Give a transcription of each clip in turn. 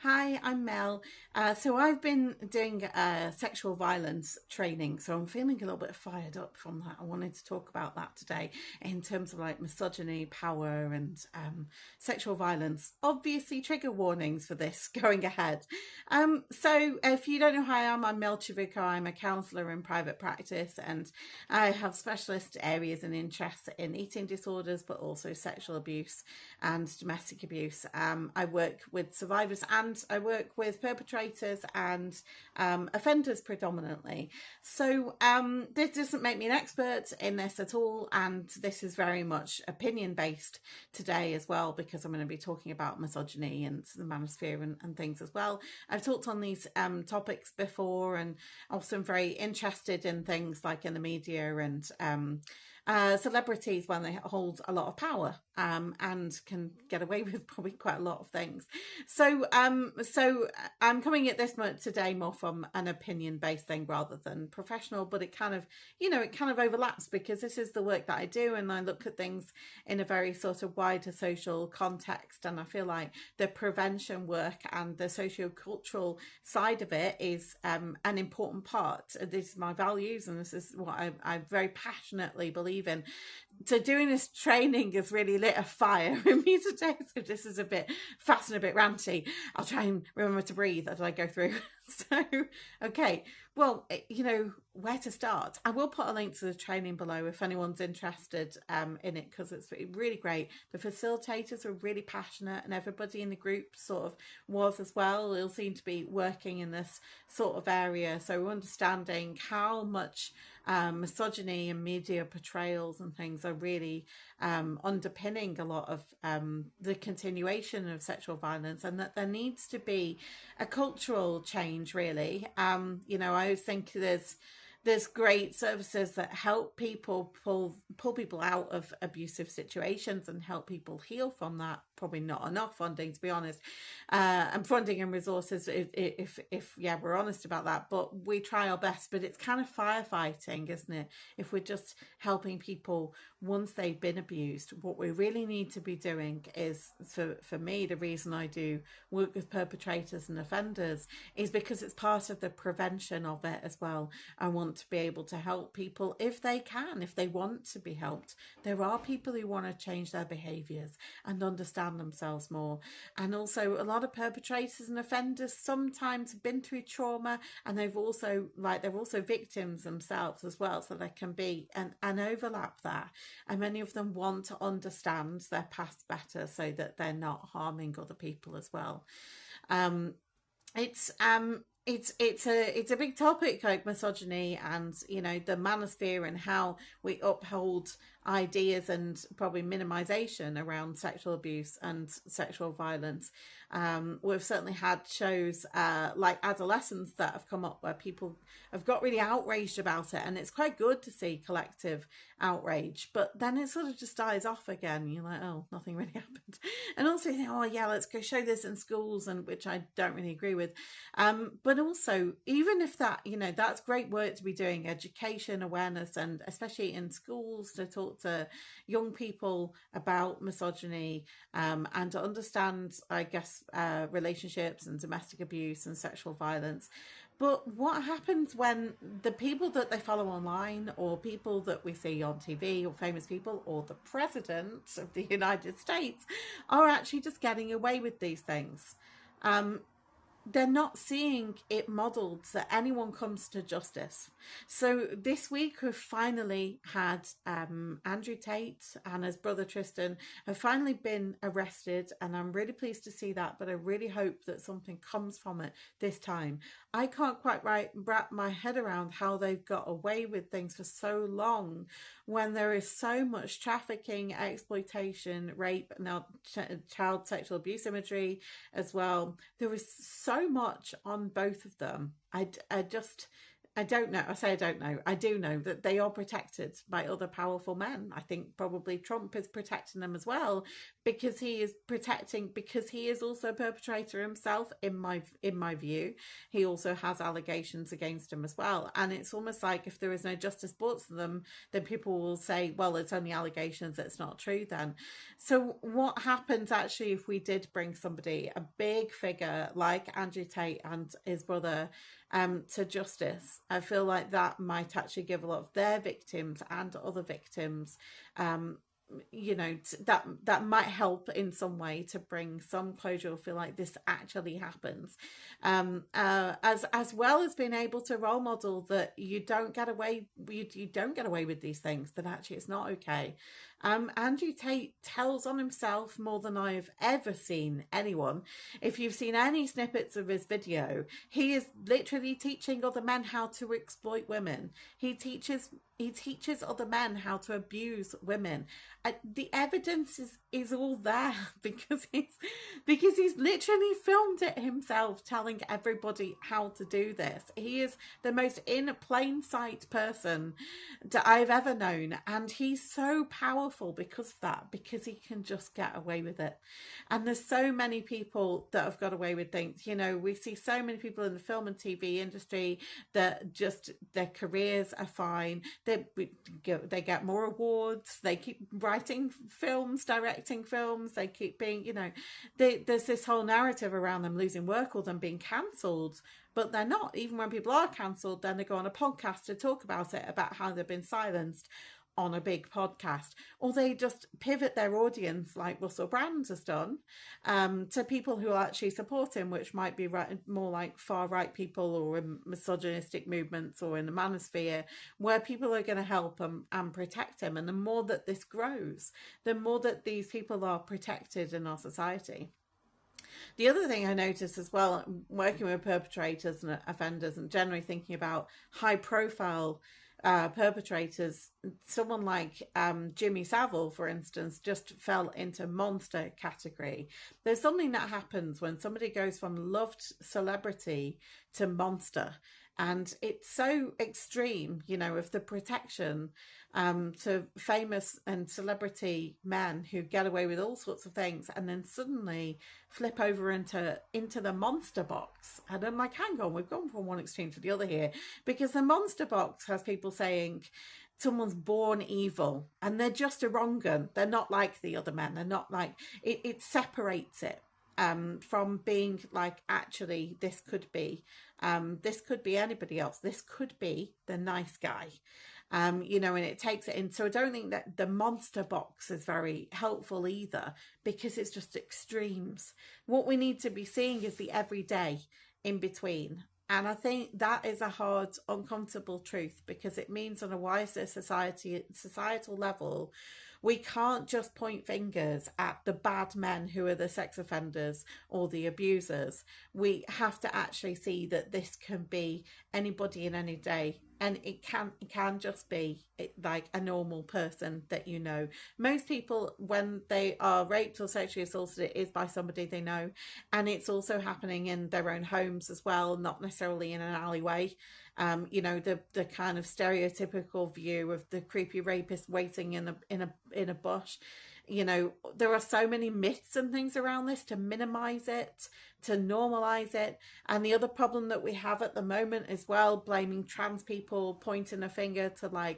Hi, I'm Mel. So I've been doing sexual violence training, so I'm feeling a little bit fired up from that. I wanted to talk about that today in terms of like misogyny, power, and sexual violence. Obviously, trigger warnings for this going ahead. So if you don't know who I am, I'm Mel Chivuka. I'm a counsellor in private practice, and I have specialist areas and interests in eating disorders, but also sexual abuse and domestic abuse. I work with survivors and I work with perpetrators and offenders predominantly. So this doesn't make me an expert in this at all, and this is very much opinion based today as well, because I'm going to be talking about misogyny and the Manosphere and things as well. I've talked on these topics before, and also I'm very interested in things like in the media and celebrities when they hold a lot of power and can get away with probably quite a lot of things. So I'm coming at this today more from an opinion-based thing rather than professional, but it kind of, it kind of overlaps because this is the work that I do, and I look at things in a very sort of wider social context, and I feel like the prevention work and the socio-cultural side of it is an important part. This is my values, and this is what I very passionately believe in. So doing this training has really lit a fire in me today. So this is a bit fast and a bit ranty. I'll try and remember to breathe as I go through. So, okay. Well, where to start? I will put a link to the training below if anyone's interested in it, because it's really great. The facilitators were really passionate, and everybody in the group sort of was as well. They all seem to be working in this sort of area. So understanding how much misogyny and media portrayals and things are really underpinning a lot of the continuation of sexual violence, and that there needs to be a cultural change, really. I always think there's great services that help people pull people out of abusive situations and help people heal from that. Probably not enough funding, to be honest, and funding and resources, if we're honest about that, but we try our best. But it's kind of firefighting, isn't it, if we're just helping people once they've been abused. What we really need to be doing is, for me, the reason I do work with perpetrators and offenders is because it's part of the prevention of it as well. I want to be able to help people if they can, if they want to be helped. There are people who want to change their behaviours and understand themselves more. And also a lot of perpetrators and offenders sometimes have been through trauma, and they're also victims themselves as well. So there can be an overlap there. And many of them want to understand their past better so that they're not harming other people as well. It's a big topic, like misogyny and the manosphere, and how we uphold ideas and probably minimization around sexual abuse and sexual violence. We've certainly had shows like Adolescents that have come up where people have got really outraged about it, and it's quite good to see collective outrage, but then it sort of just dies off again. You're like, oh, nothing really happened. And also you think, oh yeah, let's go show this in schools, and which I don't really agree with. But also, even if that, that's great work to be doing, education, awareness, and especially in schools to talk to young people about misogyny, and to understand, I guess, relationships and domestic abuse and sexual violence. But what happens when the people that they follow online, or people that we see on TV, or famous people, or the president of the United States are actually just getting away with these things? They're not seeing it modelled so that anyone comes to justice. So this week we've finally had Andrew Tate and his brother Tristan have finally been arrested, and I'm really pleased to see that, but I really hope that something comes from it this time. I can't quite wrap my head around how they've got away with things for so long when there is so much trafficking, exploitation, rape, now child sexual abuse imagery as well. There is so much on both of them. I just, I don't know. I say I don't know. I do know that they are protected by other powerful men. I think probably Trump is protecting them as well, because he is also a perpetrator himself. In my view, he also has allegations against him as well. And it's almost like if there is no justice brought to them, then people will say, well, it's only allegations. It's not true then. So what happens actually if we did bring somebody, a big figure like Andrew Tate and his brother, to justice? I feel like that might actually give a lot of their victims and other victims, that might help in some way to bring some closure, or feel like this actually happens, as well as being able to role model that you don't get away with these things, that actually it's not okay. Andrew Tate tells on himself more than I've ever seen anyone. If you've seen any snippets of his video, he is literally teaching other men how to exploit women. He teaches other men how to abuse women. The evidence is all there because he's literally filmed it himself, telling everybody how to do this. He is the most in plain sight person that I've ever known, and he's so powerful because of that, because he can just get away with it. And there's so many people that have got away with things. We see so many people in the film and TV industry that just their careers are fine. They get more awards. They keep writing films, directing films. They keep being, there's this whole narrative around them losing work or them being cancelled, but they're not. Even when people are cancelled, then they go on a podcast to talk about it, about how they've been silenced on a big podcast, or they just pivot their audience like Russell Brand has done, to people who actually support him, which might be more like far right people, or in misogynistic movements, or in the Manosphere, where people are going to help him and protect him. And the more that this grows, the more that these people are protected in our society. The other thing I noticed as well, working with perpetrators and offenders, and generally thinking about high profile perpetrators, someone like Jimmy Savile, for instance, just fell into monster category. There's something that happens when somebody goes from loved celebrity to monster, and it's so extreme, of the protection to famous and celebrity men who get away with all sorts of things, and then suddenly flip over into the monster box. And I'm like, hang on, we've gone from one extreme to the other here, because the monster box has people saying someone's born evil and they're just a wrong 'un. They're not like the other men. They're not like it separates it from being like, actually, this could be anybody else. This could be the nice guy. And it takes it in. So I don't think that the monster box is very helpful either, because it's just extremes. What we need to be seeing is the everyday in between. And I think that is a hard, uncomfortable truth, because it means on a wider societal level, we can't just point fingers at the bad men who are the sex offenders or the abusers. We have to actually see that this can be anybody in any day. And it can just be like a normal person that Most people, when they are raped or sexually assaulted, it is by somebody they know. And it's also happening in their own homes as well, not necessarily in an alleyway. The kind of stereotypical view of the creepy rapist waiting in a bush. There are so many myths and things around this to minimize it, to normalize it. And the other problem that we have at the moment as well, blaming trans people, pointing a finger to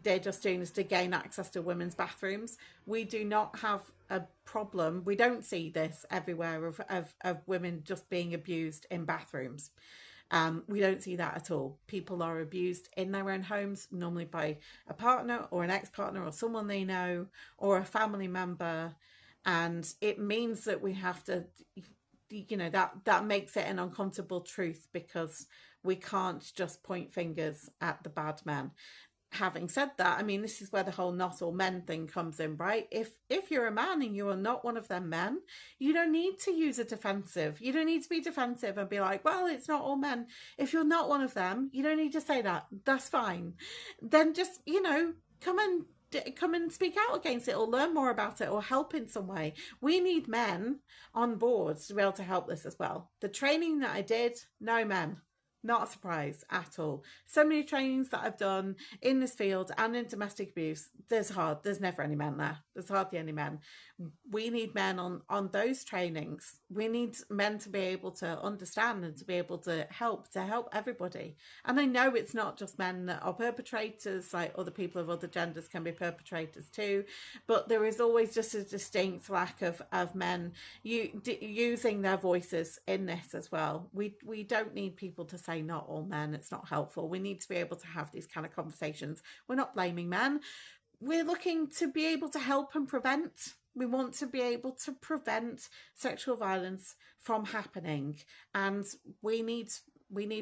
they're just doing this to gain access to women's bathrooms. We do not have a problem. We don't see this everywhere of women just being abused in bathrooms. We don't see that at all. People are abused in their own homes, normally by a partner or an ex-partner or someone they know or a family member. And it means that we have to, that makes it an uncomfortable truth, because we can't just point fingers at the bad men. Having said that, this is where the whole not all men thing comes in, right? If you're a man and you are not one of them men, you don't need to use a defensive. You don't need to be defensive and be like, well, it's not all men. If you're not one of them, you don't need to say that. That's fine. Then just, come and speak out against it, or learn more about it, or help in some way. We need men on board to be able to help this as well. The training that I did, no men. Not a surprise at all. So many trainings that I've done in this field and in domestic abuse, there's never any men there. There's hardly any men. We need men on those trainings. We need men to be able to understand and to be able to help everybody. And I know it's not just men that are perpetrators, like other people of other genders can be perpetrators too, but there is always just a distinct lack of men using their voices in this as well. We don't need people to say not all men. It's not helpful. We need to be able to have these kind of conversations. We're not blaming men. We're looking to be able to help and prevent. We want to be able to prevent sexual violence from happening, and we need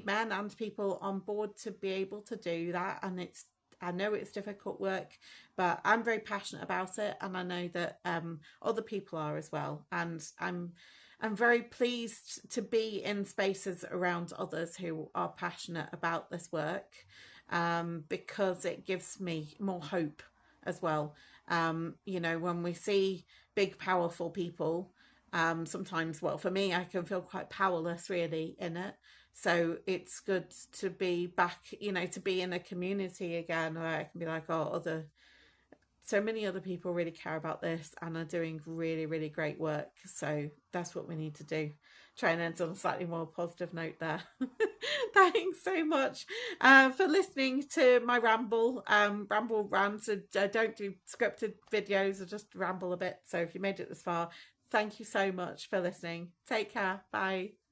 men and people on board to be able to do that. And I know it's difficult work, but I'm very passionate about it, and I know that other people are as well. And I'm very pleased to be in spaces around others who are passionate about this work, because it gives me more hope as well. When we see big, powerful people, sometimes, well, for me, I can feel quite powerless really in it. So it's good to be back, to be in a community again where I can be like, oh, so many other people really care about this and are doing really, really great work. So that's what we need to do. Try and end on a slightly more positive note there. Thanks so much for listening to my ramble rant. I don't do scripted videos, I just ramble a bit. So if you made it this far, thank you so much for listening. Take care. Bye.